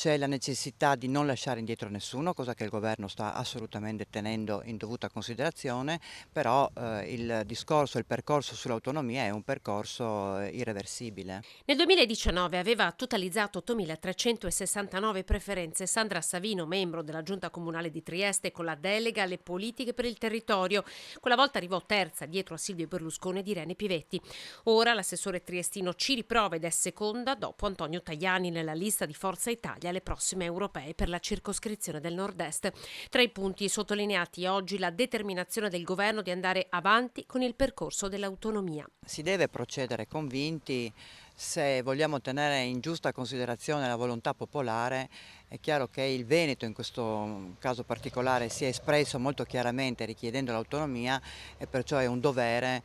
c'è la necessità di non lasciare indietro nessuno, cosa che il governo sta assolutamente tenendo in dovuta considerazione, però il percorso sull'autonomia è un percorso irreversibile. Nel 2019 aveva totalizzato 8.369 preferenze Sandra Savino, membro della Giunta Comunale di Trieste con la delega alle politiche per il territorio. Quella volta arrivò terza dietro a Silvio Berlusconi ed Irene Pivetti. Ora l'assessore triestino ci riprova ed è seconda dopo Antonio Tajani nella lista di Forza Italia alle prossime europee per la circoscrizione del Nord-Est. Tra i punti sottolineati oggi la determinazione del governo di andare avanti con il percorso dell'autonomia. Si deve procedere convinti se vogliamo tenere in giusta considerazione la volontà popolare. È chiaro che il Veneto in questo caso particolare si è espresso molto chiaramente richiedendo l'autonomia e perciò è un dovere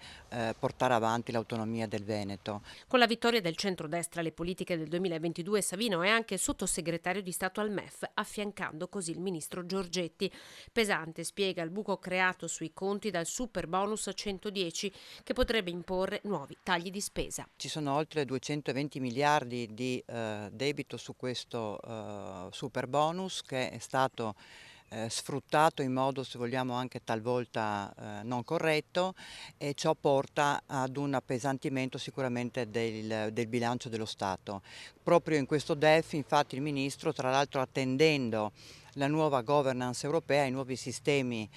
portare avanti l'autonomia del Veneto. Con la vittoria del centrodestra alle politiche del 2022, Savino è anche sottosegretario di Stato al MEF, affiancando così il ministro Giorgetti. Pesante, spiega, il buco creato sui conti dal super bonus 110, che potrebbe imporre nuovi tagli di spesa. Ci sono oltre 220 miliardi di debito su questo super bonus che è stato sfruttato in modo, se vogliamo, anche talvolta non corretto, e ciò porta ad un appesantimento sicuramente del bilancio dello Stato. Proprio in questo DEF, infatti, il Ministro, tra l'altro attendendo la nuova governance europea, i nuovi sistemi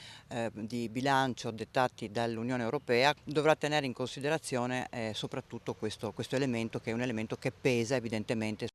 di bilancio dettati dall'Unione Europea, dovrà tenere in considerazione soprattutto questo elemento, che è un elemento che pesa evidentemente